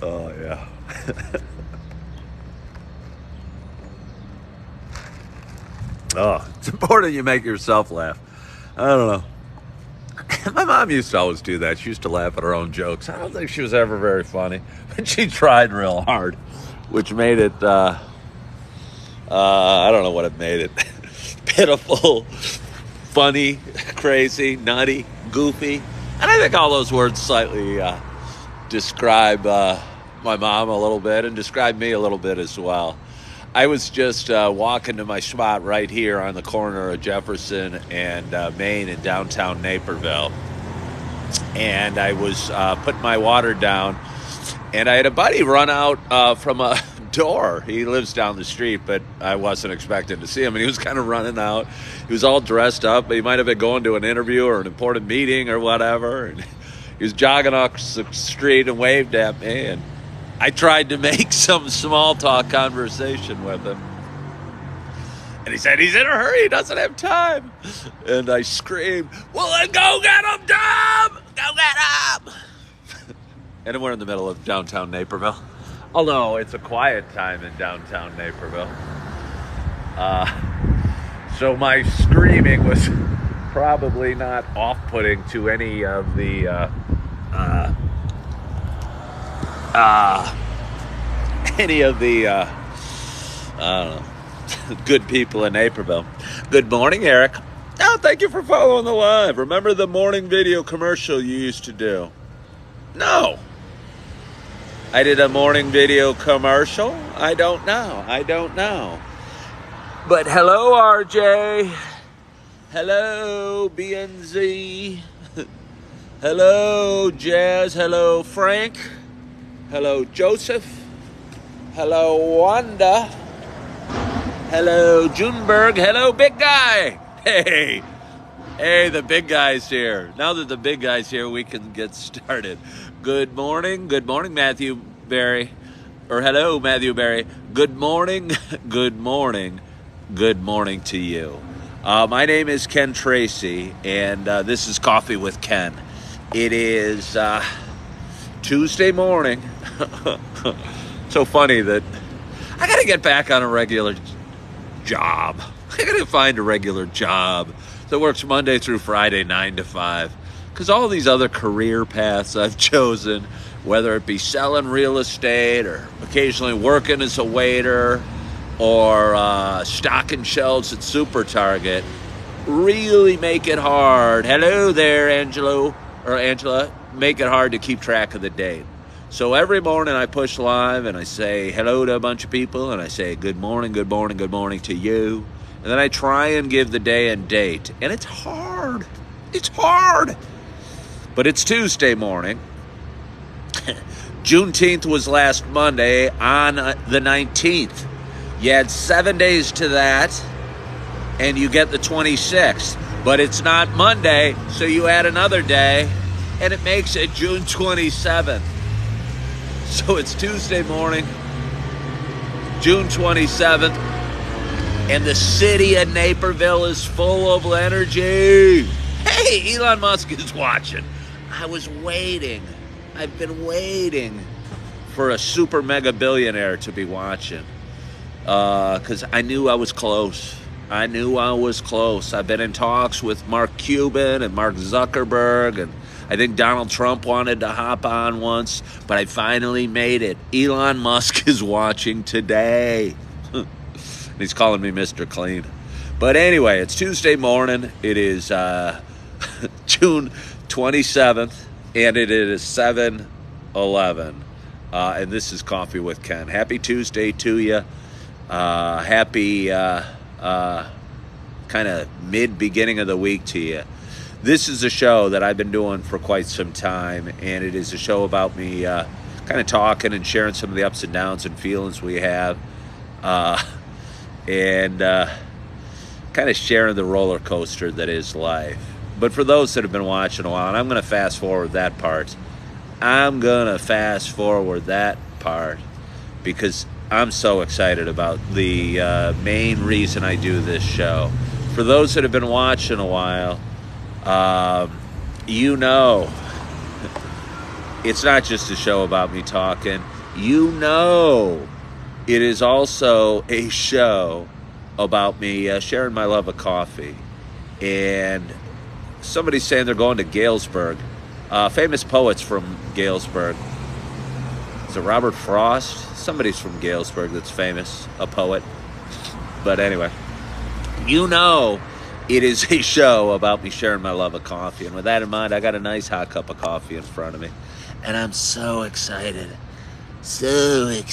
Oh, yeah. Oh, it's important you make yourself laugh. I don't know. My mom used to always do that. She used to laugh at her own jokes. I don't think she was ever very funny, but she tried real hard, which made it, I don't know what it made it. Pitiful, funny, crazy, nutty, goofy. And I think all those words slightly describe my mom a little bit and describe me a little bit as well. I was just walking to my spot right here on the corner of Jefferson and Main in downtown Naperville. And I was putting my water down, and I had a buddy run out from a door. He lives down the street, but I wasn't expecting to see him. And he was kind of running out. He was all dressed up. He might have been going to an interview or an important meeting or whatever. And he was jogging off the street and waved at me, and I tried to make some small talk conversation with him. And he said he's in a hurry, he doesn't have time. And I screamed, well, then go get him, Dom! Go get him! And we're in the middle of downtown Naperville. Although it's a quiet time in downtown Naperville. So my screaming was probably not off-putting to any of the I don't know, good people in Naperville. Good morning, Eric. Oh, thank you for following the live. Remember the morning video commercial you used to do? No. I did a morning video commercial? I don't know. But hello, RJ. Hello, BNZ. Hello, Jazz. Hello, Frank. Hello, Joseph. Hello, Wanda. Hello, Junberg. Hello, big guy. Hey, the big guy's here. Now that the big guy's here, we can get started. Good morning, Matthew Berry. Or hello, Matthew Berry. Good morning to you. My name is Ken Tracy, and this is Coffee with Ken. It is Tuesday morning. So funny that I got to get back on a regular job. I got to find a regular job that works Monday through Friday, 9 to 5. Because all these other career paths I've chosen, whether it be selling real estate or occasionally working as a waiter or stocking shelves at Super Target, really make it hard. Hello there, Angela. Make it hard to keep track of the date. So every morning I push live and I say hello to a bunch of people and I say good morning to you. And then I try and give the day and date. And it's hard. But it's Tuesday morning. Juneteenth was last Monday on the 19th. You had 7 days to that and you get the 26th. But it's not Monday, so you add another day and it makes it June 27th. So it's Tuesday morning, June 27th, and the city of Naperville is full of energy. Hey, Elon Musk is watching. I've been waiting for a super mega billionaire to be watching because I knew I was close. I've been in talks with Mark Cuban and Mark Zuckerberg, and I think Donald Trump wanted to hop on once, but I finally made it. Elon Musk is watching today. He's calling me Mr. Clean. But anyway, it's Tuesday morning. It is June 27th, and it is 7:11. And this is Coffee with Ken. Happy Tuesday to you. Happy kind of mid-beginning of the week to you. This is a show that I've been doing for quite some time, and it is a show about me kind of talking and sharing some of the ups and downs and feelings we have, and kind of sharing the roller coaster that is life. But for those that have been watching a while, and I'm going to fast forward that part, because I'm so excited about the main reason I do this show. For those that have been watching a while, you know it's not just a show about me talking. You know, it is also a show about me sharing my love of coffee. And somebody's saying they're going to Galesburg. Famous poets from Galesburg. Is it Robert Frost? Somebody's from Galesburg that's famous, a poet. But anyway, you know, it is a show about me sharing my love of coffee. And with that in mind, I got a nice hot cup of coffee in front of me. And I'm so excited to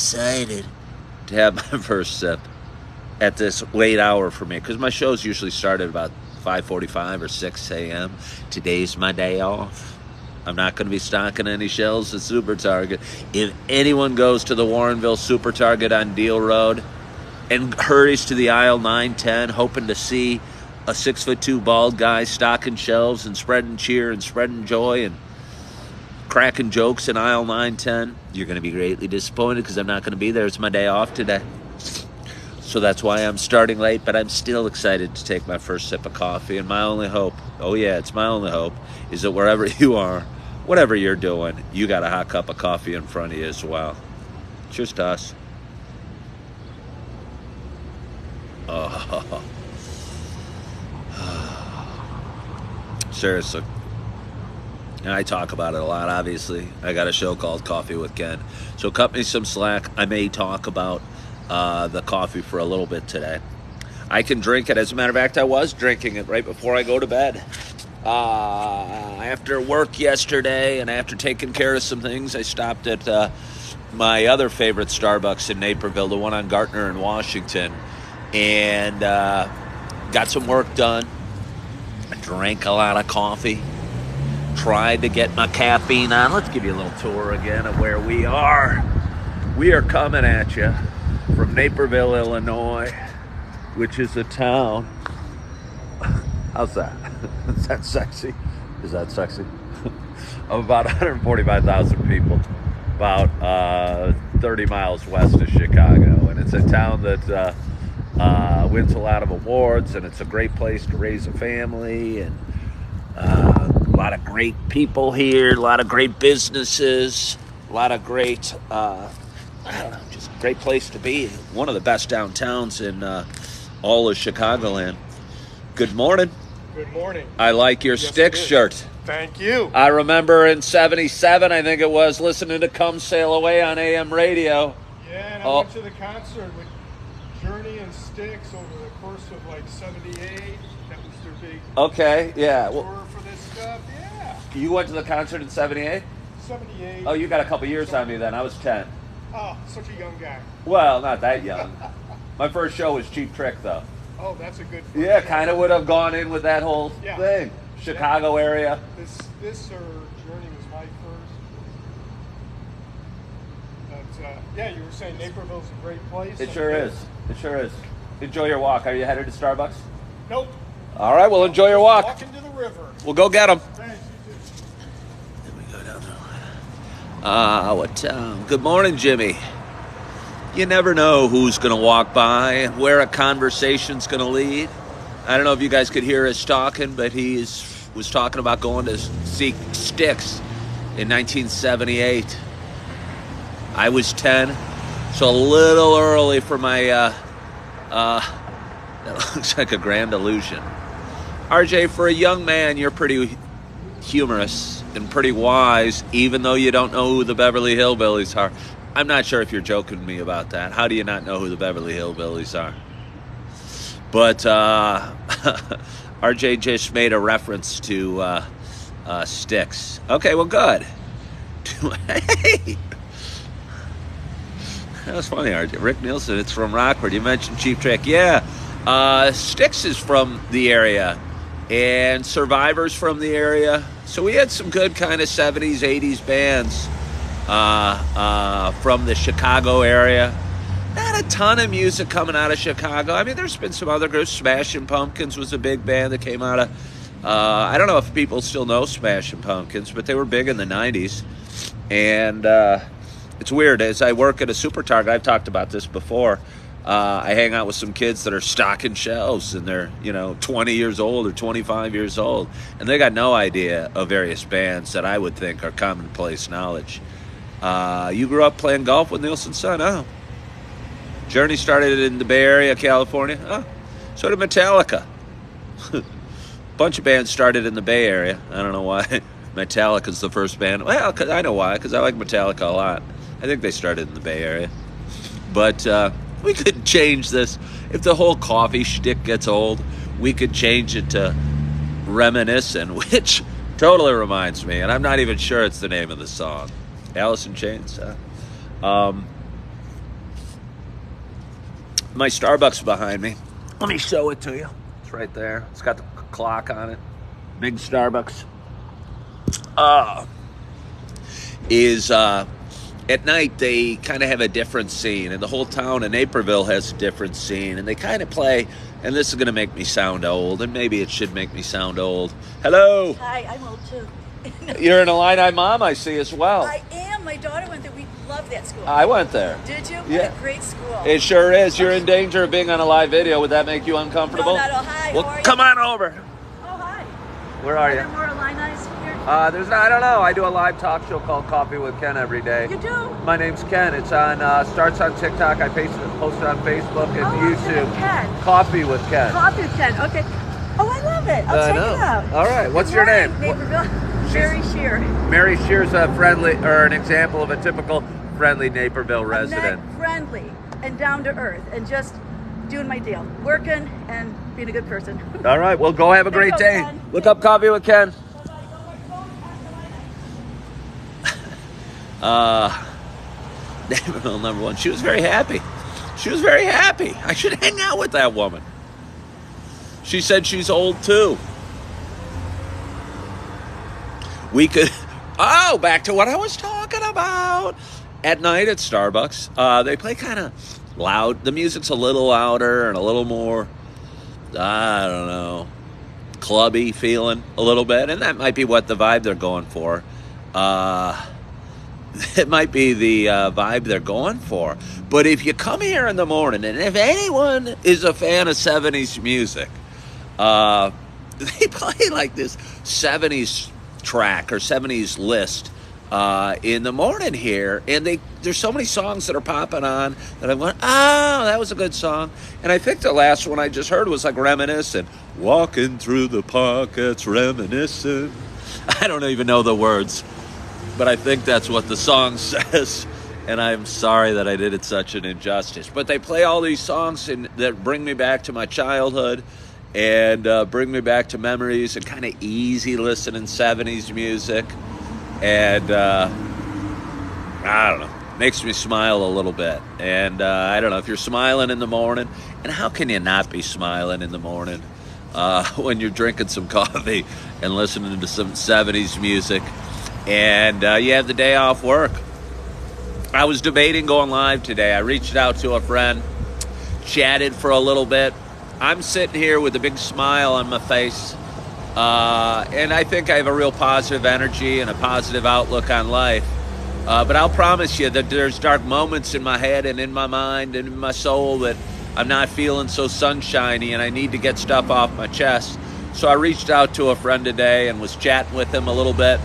have my first sip at this late hour for me. Because my shows usually start at about 5:45 or 6 a.m. Today's my day off. I'm not going to be stocking any shelves at Super Target. If anyone goes to the Warrenville Super Target on Deal Road and hurries to the aisle 910 hoping to see a 6'2" bald guy stocking shelves and spreading cheer and spreading joy and cracking jokes in aisle 910, you're going to be greatly disappointed because I'm not going to be there. It's my day off today. So that's why I'm starting late, but I'm still excited to take my first sip of coffee. And my only hope, oh yeah, it's my only hope, is that wherever you are, whatever you're doing, you got a hot cup of coffee in front of you as well. Cheers to us. Oh. Seriously. And I talk about it a lot, obviously. I got a show called Coffee with Ken. So cut me some slack. I may talk about the coffee for a little bit today. I can drink it. As a matter of fact, I was drinking it right before I go to bed. After work yesterday and after taking care of some things, I stopped at my other favorite Starbucks in Naperville, the one on Gartner in Washington, and got some work done. I drank a lot of coffee. Tried to get my caffeine on. Let's give you a little tour again of where we are. We are coming at you from Naperville, Illinois, which is a town. How's that? Is that sexy? Is that sexy? Of about 145,000 people, about 30 miles west of Chicago. And it's a town that wins a lot of awards, and it's a great place to raise a family, and a lot of great people here, a lot of great businesses, a lot of great, I don't know, just a great place to be. One of the best downtowns in all of Chicagoland. Good morning. Good morning. I like your Styx shirt. Thank you. I remember in 77, I think it was, listening to Come Sail Away on AM radio. Yeah, and I went to the concert with Journey and Styx over the course of like 78. That was their big tour for this stuff. Yeah. You went to the concert in 78? 78. Oh, you got a couple years on me then. I was 10. Oh, such a young guy. Well, not that young. My first show was Cheap Trick, though. Oh, that's a good first Yeah, show. kind of would have gone in with that whole thing. Chicago area. This or Journey was my first. But, yeah, you were saying Naperville's a great place. It sure is. It sure is. Enjoy your walk. Are you headed to Starbucks? Nope. All right, well, enjoy your walk. Walking to the river. We'll go get them. Thanks, you too. Then we go down the line. Good morning, Jimmy. You never know who's going to walk by and where a conversation's going to lead. I don't know if you guys could hear us talking, but he was talking about going to see Styx in 1978. I was 10, so a little early for my, that looks like a grand illusion. RJ, for a young man, you're pretty humorous and pretty wise, even though you don't know who the Beverly Hillbillies are. I'm not sure if you're joking with me about that. How do you not know who the Beverly Hillbillies are? But RJ just made a reference to Styx. Okay, well, good. Hey! That was funny, RJ. Rick Nielsen, it's from Rockford. You mentioned Cheap Trick. Yeah, Styx is from the area, and Survivor's from the area. So we had some good kind of 70s, 80s bands from the Chicago area. Not a ton of music coming out of Chicago. I mean, there's been some other groups. Smashing Pumpkins was a big band that came out of... I don't know if people still know Smashing Pumpkins, but they were big in the 90s. And it's weird. As I work at a Super Target, I've talked about this before, I hang out with some kids that are stocking shelves, and they're 20 years old or 25 years old, and they got no idea of various bands that I would think are commonplace knowledge. You grew up playing golf with Nielsen Son? Oh. Journey started in the Bay Area, California? Oh. So did Metallica. Bunch of bands started in the Bay Area. I don't know why Metallica's the first band. Well, I know why, because I like Metallica a lot. I think they started in the Bay Area. But we could change this. If the whole coffee shtick gets old, we could change it to Reminiscent, which totally reminds me, and I'm not even sure it's the name of the song. Alice in Chains. My Starbucks behind me. Let me show it to you. It's right there. It's got the clock on it. Big Starbucks. At night, they kind of have a different scene, and the whole town of Naperville has a different scene, and they kind of play, and this is going to make me sound old, and maybe it should make me sound old. Hello. Hi, I'm old too. You're an Illini mom, I see, as well. I am. My daughter went there. We love that school. I went there. Did you? Yeah. What a great school. It sure is. You're in danger of being on a live video. Would that make you uncomfortable? No, not at all. Hi, well, how are you? come on over. Oh, hi. Where are Are you? there more Illini's here? There's not. I don't know. I do a live talk show called Coffee with Ken every day. You do? My name's Ken. It's on starts on TikTok. I post it on Facebook and YouTube. Ken. Coffee with Ken. Coffee with Ken. Okay. Oh, I love it. I'll check it out. All right. What's Good your morning, name? Naperville. Mary Shear. Mary Shear's a friendly, or an example of a typical friendly Naperville resident. I'm friendly and down to earth and just doing my deal, working and being a good person. All right. Well, go have a great day. Ken. Look up Coffee with Ken. Naperville #1. She was very happy. She was very happy. I should hang out with that woman. She said she's old too. We could. Oh, back to what I was talking about. At night at Starbucks, they play kind of loud. The music's a little louder and a little more, I don't know, clubby feeling a little bit. And that might be what the vibe they're going for. It might be the vibe they're going for. But if you come here in the morning, and if anyone is a fan of 70s music, they play like this 70s track or 70s list in the morning here. And there's so many songs that are popping on that I'm going, oh, that was a good song. And I think the last one I just heard was like Reminiscent. Walking through the pockets, reminiscent. I don't even know the words, but I think that's what the song says. And I'm sorry that I did it such an injustice. But they play all these songs that bring me back to my childhood and bring me back to memories and kind of easy listening 70s music. And I don't know, makes me smile a little bit. And I don't know, if you're smiling in the morning, and how can you not be smiling in the morning when you're drinking some coffee and listening to some 70s music and you have the day off work. I was debating going live today. I reached out to a friend, chatted for a little bit. I'm sitting here with a big smile on my face, and I think I have a real positive energy and a positive outlook on life. But I'll promise you that there's dark moments in my head and in my mind and in my soul that I'm not feeling so sunshiny, and I need to get stuff off my chest. So I reached out to a friend today and was chatting with him a little bit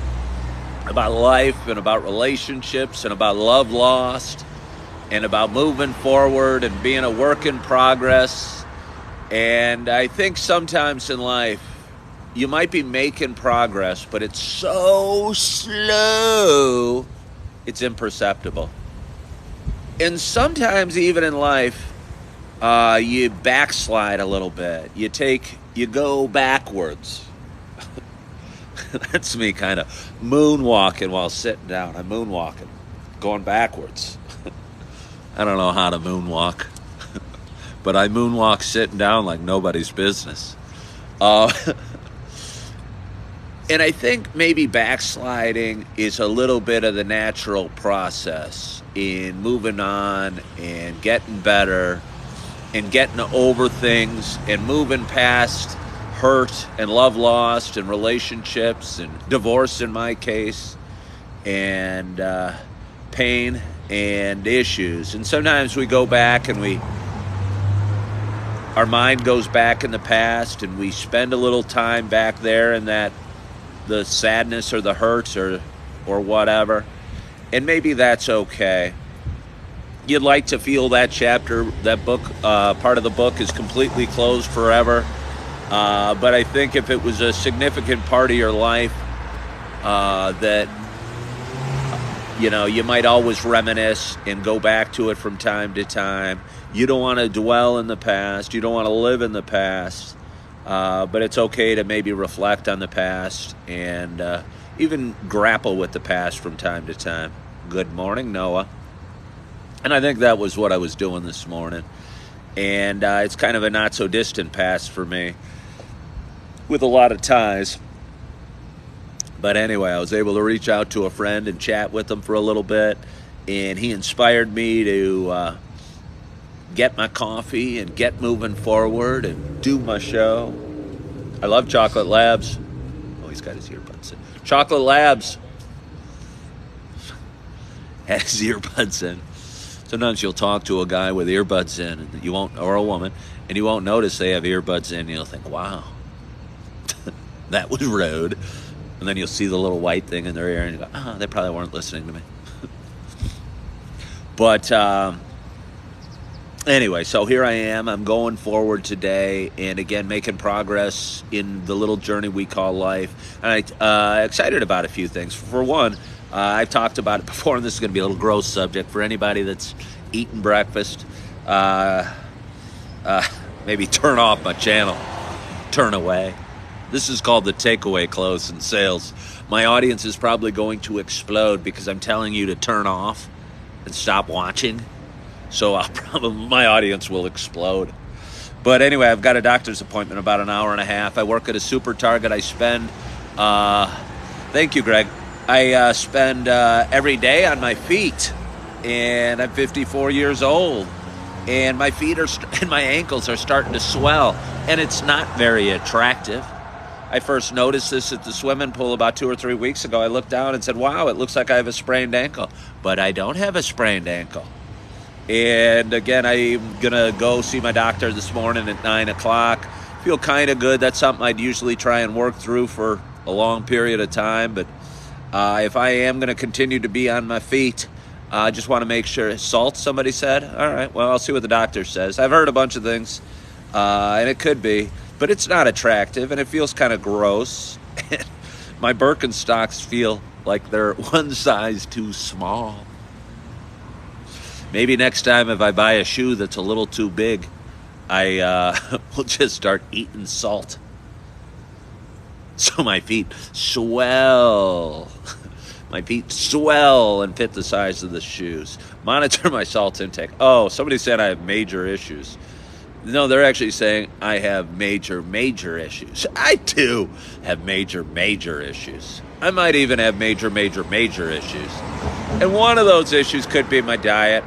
about life and about relationships and about love lost and about moving forward and being a work in progress. And I think sometimes in life, you might be making progress, but it's so slow, it's imperceptible. And sometimes even in life, you backslide a little bit. You go backwards. That's me kind of moonwalking while sitting down. I'm moonwalking, going backwards. I don't know how to moonwalk. But I moonwalk sitting down like nobody's business. And I think maybe backsliding is a little bit of the natural process in moving on and getting better and getting over things and moving past hurt and love lost and relationships and divorce in my case and pain and issues. And sometimes we go back and we our mind goes back in the past and we spend a little time back there in that, the sadness or the hurts or whatever. And maybe that's okay. You'd like to feel that chapter, that book, part of the book is completely closed forever. But I think if it was a significant part of your life, that, you might always reminisce and go back to it from time to time. You don't want to dwell in the past. You don't want to live in the past. But it's okay to maybe reflect on the past and even grapple with the past from time to time. Good morning, Noah. And I think that was what I was doing this morning. And it's kind of a not-so-distant past for me with a lot of ties. But anyway, I was able to reach out to a friend and chat with him for a little bit. And he inspired me to get my coffee and get moving forward and do my show. I love Chocolate Labs. Oh, he's got his earbuds in. Chocolate Labs has his earbuds in. Sometimes you'll talk to a guy with earbuds in, and you won't, or a woman, and you won't notice they have earbuds in. You'll think, "Wow, that was rude." And then you'll see the little white thing in their ear, and you go, they probably weren't listening to me. But anyway, so here I am. I'm going forward today, and again, making progress in the little journey we call life. And I'm excited about a few things. For one, I've talked about it before, and this is going to be a little gross subject for anybody that's eating breakfast. Maybe turn off my channel. Turn away. This is called the takeaway close in sales. My audience is probably going to explode because I'm telling you to turn off and stop watching. So my audience will explode. But anyway, I've got a doctor's appointment in about an hour and a half. I work at a Super Target. I spend, thank you, Greg. I spend every day on my feet, and I'm 54 years old, and my feet and my ankles are starting to swell, and it's not very attractive. I first noticed this at the swimming pool about 2 or 3 weeks ago. I looked down and said, "Wow, it looks like I have a sprained ankle," but I don't have a sprained ankle. And again, I'm gonna go see my doctor this morning at 9 o'clock. Feel kind of good. That's something I'd usually try and work through for a long period of time, but if I am going to continue to be on my feet, I just want to make sure. Salt, somebody said? All right, well, I'll see what the doctor says. I've heard a bunch of things, and it could be, but it's not attractive, and it feels kind of gross. My Birkenstocks feel like they're one size too small. Maybe next time if I buy a shoe that's a little too big, I will just start eating salt. So my feet swell. My feet swell and fit the size of the shoes. Monitor my salt intake. Oh, somebody said I have major issues. No, they're actually saying I have major issues. I too have major issues. I might even have major issues. And one of those issues could be my diet.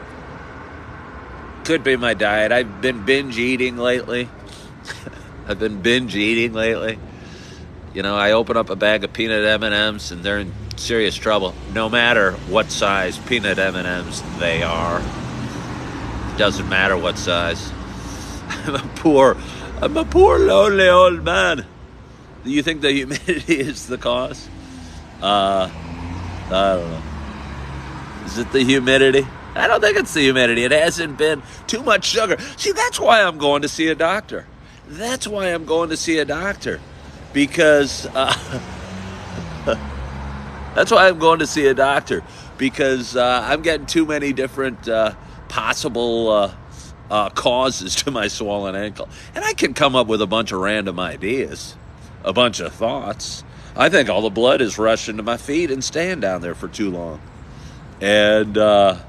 I've been binge eating lately. You know, I open up a bag of peanut M&Ms and they're in serious trouble. No matter what size peanut M&Ms they are. It doesn't matter what size. I'm a poor, lonely old man. Do you think the humidity is the cause? I don't know. Is it the humidity? I don't think it's the humidity. It hasn't been too much sugar. See, that's why I'm going to see a doctor. Because that's why I'm going to see a doctor, because I'm getting too many different possible causes to my swollen ankle. And I can come up with a bunch of random ideas, a bunch of thoughts. I think all the blood is rushing to my feet and staying down there for too long. And, I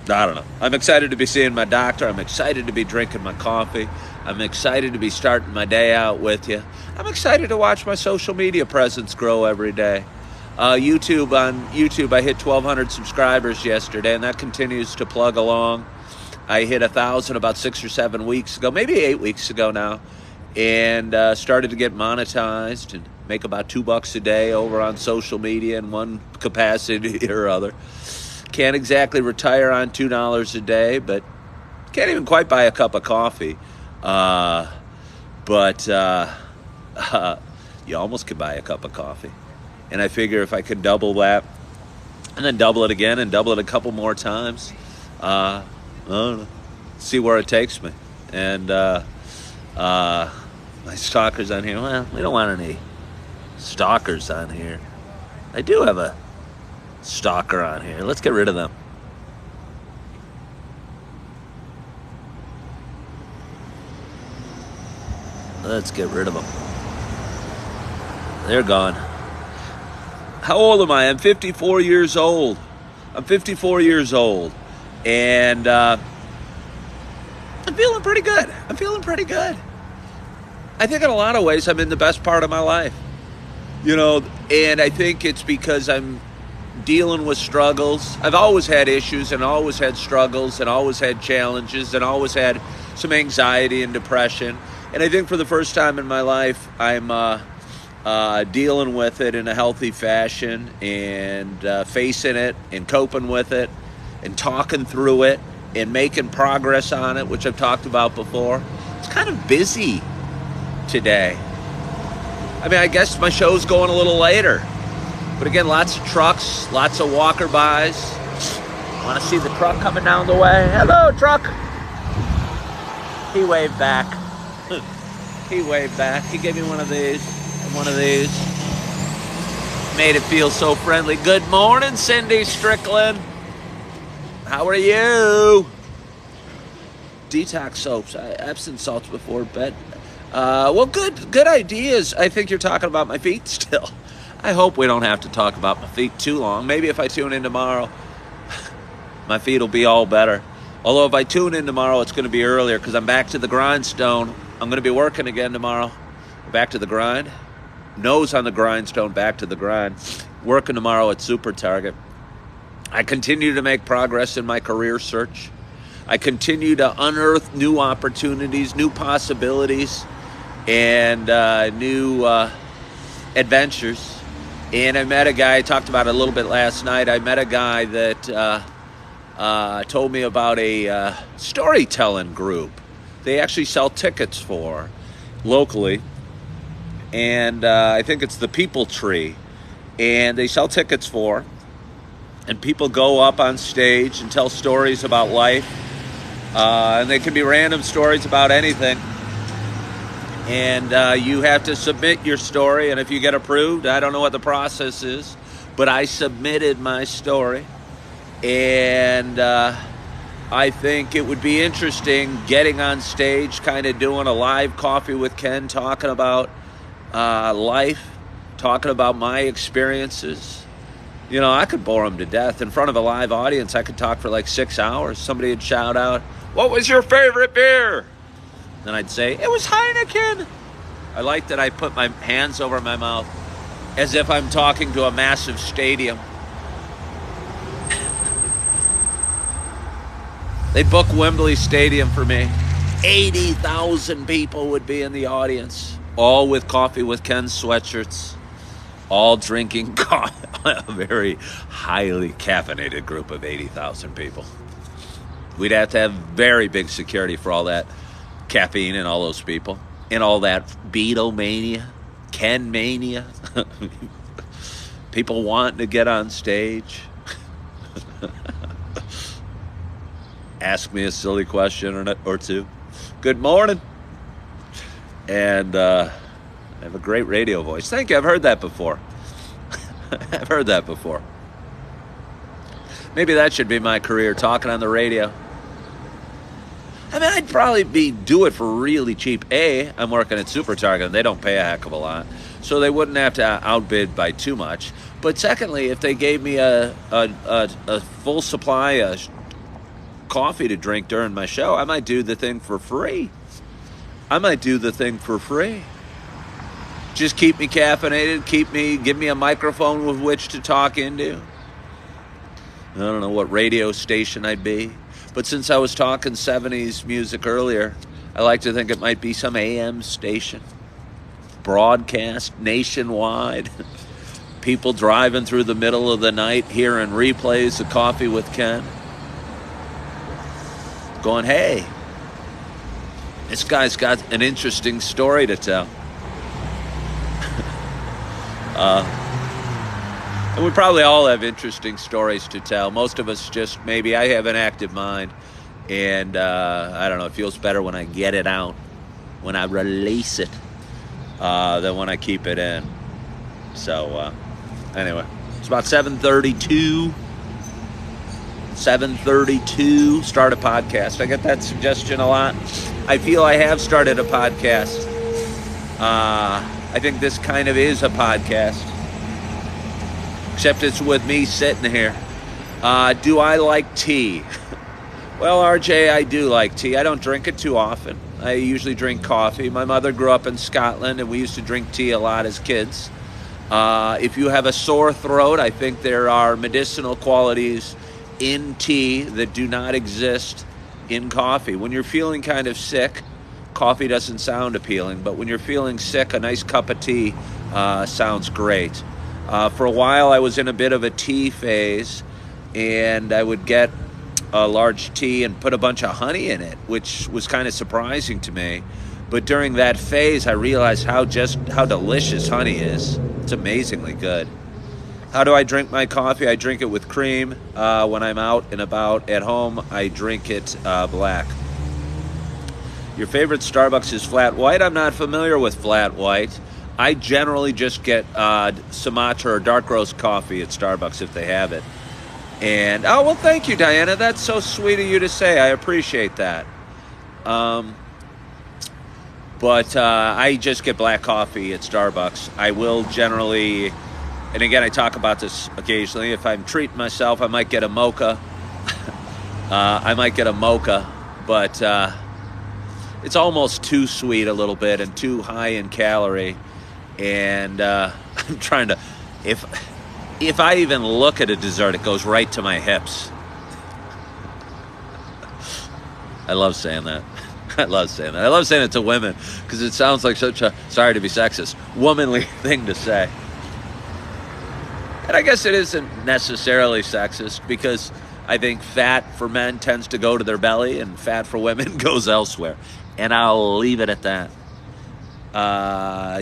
don't know. I'm excited to be seeing my doctor. I'm excited to be drinking my coffee. I'm excited to be starting my day out with you. I'm excited to watch my social media presence grow every day. On YouTube, I hit 1,200 subscribers yesterday, and that continues to plug along. I hit 1,000 about 6 or 7 weeks ago, maybe 8 weeks ago now, and started to get monetized and make about $2 a day over on social media in one capacity or other. Can't exactly retire on $2 a day, but can't even quite buy a cup of coffee. But you almost could buy a cup of coffee. And I figure if I could double that, and then double it again, and double it a couple more times, I don't know, see where it takes me. And my stalkers on here, well, we don't want any stalkers on here. I do have a stalker on here. Let's get rid of them. Let's get rid of them. They're gone. How old am I? I'm 54 years old. I'm 54 years old. And I'm feeling pretty good. I'm feeling pretty good. I think in a lot of ways I'm in the best part of my life. You know, and I think it's because I'm dealing with struggles. I've always had issues and always had struggles and always had challenges and always had some anxiety and depression. And I think for the first time in my life, I'm dealing with it in a healthy fashion and facing it and coping with it and talking through it and making progress on it, which I've talked about before. It's kind of busy today. I mean, I guess my show's going a little later. But again, lots of trucks, lots of walker-bys. Want to see the truck coming down the way? Hello, truck. He waved back. He waved back. He gave me one of these. One of these. Made it feel so friendly. Good morning, Cindy Strickland. How are you? Detox soaps. Epsom salts before bed. Well, good ideas. I think you're talking about my feet still. I hope we don't have to talk about my feet too long. Maybe if I tune in tomorrow, my feet will be all better. Although if I tune in tomorrow, it's going to be earlier because I'm back to the grindstone. I'm going to be working again tomorrow. Back to the grind. Nose on the grindstone, back to the grind. Working tomorrow at Super Target. I continue to make progress in my career search. I continue to unearth new opportunities, new possibilities, and new adventures. And I met a guy, I talked about it a little bit last night. I met a guy that told me about a storytelling group they actually sell tickets for locally. And I think it's the People Tree. And they sell tickets for. And people go up on stage and tell stories about life. And they can be random stories about anything. And you have to submit your story. And if you get approved, I don't know what the process is. But I submitted my story. And I think it would be interesting getting on stage, kind of doing a live Coffee with Ken, talking about life, talking about my experiences. You know, I could bore them to death. In front of a live audience, I could talk for like 6 hours. Somebody would shout out, "What was your favorite beer?" Then I'd say, "It was Heineken." I like that I put my hands over my mouth as if I'm talking to a massive stadium. They book Wembley Stadium for me. 80,000 people would be in the audience, all with Coffee with Ken sweatshirts, all drinking coffee. A very highly caffeinated group of 80,000 people. We'd have to have very big security for all that caffeine and all those people, and all that Beatlemania, Ken mania, people wanting to get on stage. Ask me a silly question or two. Good morning. And I have a great radio voice. Thank you. I've heard that before. I've heard that before. Maybe that should be my career, talking on the radio. I mean, I'd probably do it for really cheap. A, I'm working at Super Target, and they don't pay a heck of a lot, so they wouldn't have to outbid by too much. But secondly, if they gave me a full supply of coffee to drink during my show, I might do the thing for free. Just keep me caffeinated, give me a microphone with which to talk into. I don't know what radio station I'd be, but since I was talking 70s music earlier, I like to think it might be some AM station, broadcast nationwide. people driving through the middle of the night hearing replays of Coffee with Ken, going, hey, this guy's got an interesting story to tell. And we probably all have interesting stories to tell. Most of us just, maybe I have an active mind, and I don't know, it feels better when I get it out, when I release it, than when I keep it in. So anyway, it's about 7:32. 7:32, start a podcast. I get that suggestion a lot. I feel I have started a podcast. I think this kind of is a podcast, except it's with me sitting here. Do I like tea? Well, RJ, I do like tea. I don't drink it too often. I usually drink coffee. My mother grew up in Scotland, and we used to drink tea a lot as kids. If you have a sore throat, I think there are medicinal qualities in tea that do not exist in coffee. When you're feeling kind of sick, coffee doesn't sound appealing, but when you're feeling sick, a nice cup of tea sounds great. For a while, I was in a bit of a tea phase, and I would get a large tea and put a bunch of honey in it, which was kind of surprising to me. But during that phase, I realized how delicious honey is. It's amazingly good. How do I drink my coffee? I drink it with cream. When I'm out and about at home, I drink it black. Your favorite Starbucks is flat white? I'm not familiar with flat white. I generally just get Sumatra or dark roast coffee at Starbucks if they have it. And, oh, well, thank you, Diana. That's so sweet of you to say. I appreciate that. But I just get black coffee at Starbucks. I will generally, and again, I talk about this occasionally, if I'm treating myself, I might get a mocha. But it's almost too sweet a little bit and too high in calorie. And I'm trying to, if I even look at a dessert, it goes right to my hips. I love saying that. I love saying it to women because it sounds like such a, sorry to be sexist, womanly thing to say. And I guess it isn't necessarily sexist because I think fat for men tends to go to their belly and fat for women goes elsewhere. And I'll leave it at that.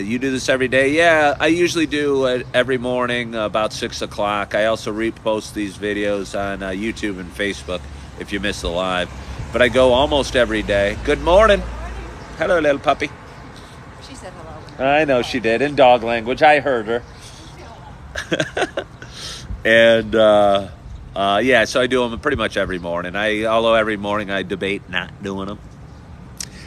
You do this every day? Yeah, I usually do it every morning about 6 o'clock. I also repost these videos on YouTube and Facebook if you miss the live. But I go almost every day. Good morning. Hello, little puppy. She said hello. I know she did, in dog language. I heard her. And, yeah, so I do them pretty much every morning. Although every morning I debate not doing them.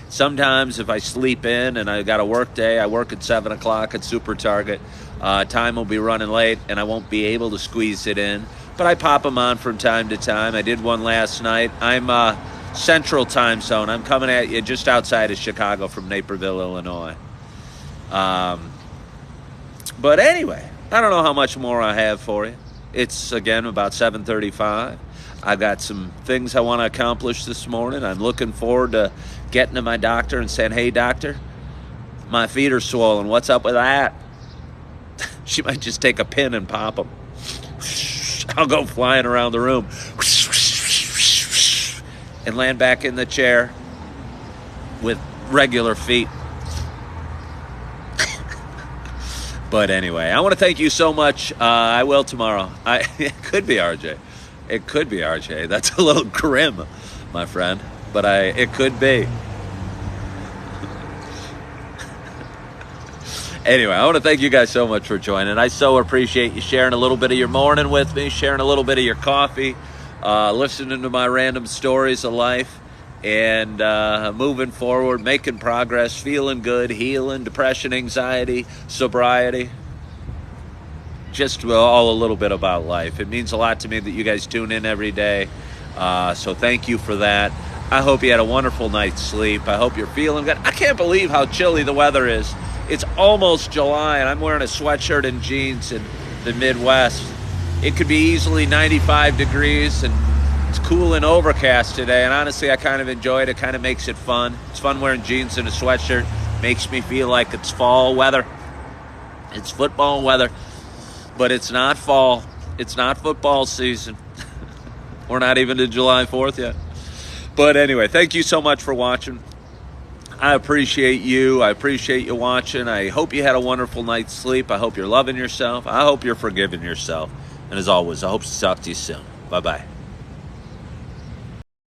Sometimes if I sleep in and I got a work day, I work at 7 o'clock at Super Target. Time will be running late and I won't be able to squeeze it in. But I pop them on from time to time. I did one last night. I'm Central Time Zone. I'm coming at you just outside of Chicago from Naperville, Illinois. But anyway, I don't know how much more I have for you. It's, again, about 7:35. I've got some things I want to accomplish this morning. I'm looking forward to getting to my doctor and saying, hey, doctor, my feet are swollen. What's up with that? She might just take a pin and pop them. I'll go flying around the room and land back in the chair with regular feet. But anyway, I want to thank you so much. I will tomorrow. It could be RJ. It could be RJ. That's a little grim, my friend. But it could be. Anyway, I want to thank you guys so much for joining. I so appreciate you sharing a little bit of your morning with me, sharing a little bit of your coffee, listening to my random stories of life, and moving forward, making progress, feeling good, healing, depression, anxiety, sobriety. Just all a little bit about life. It means a lot to me that you guys tune in every day. So thank you for that. I hope you had a wonderful night's sleep. I hope you're feeling good. I can't believe how chilly the weather is. It's almost July, and I'm wearing a sweatshirt and jeans in the Midwest. It could be easily 95 degrees, and it's cool and overcast today. And honestly, I kind of enjoy it. It kind of makes it fun. It's fun wearing jeans and a sweatshirt. Makes me feel like it's fall weather. It's football weather. but it's not fall. It's not football season. We're not even to July 4th yet. But anyway, thank you so much for watching. I appreciate you. I appreciate you watching. I hope you had a wonderful night's sleep. I hope you're loving yourself. I hope you're forgiving yourself. And as always, I hope to talk to you soon. Bye-bye.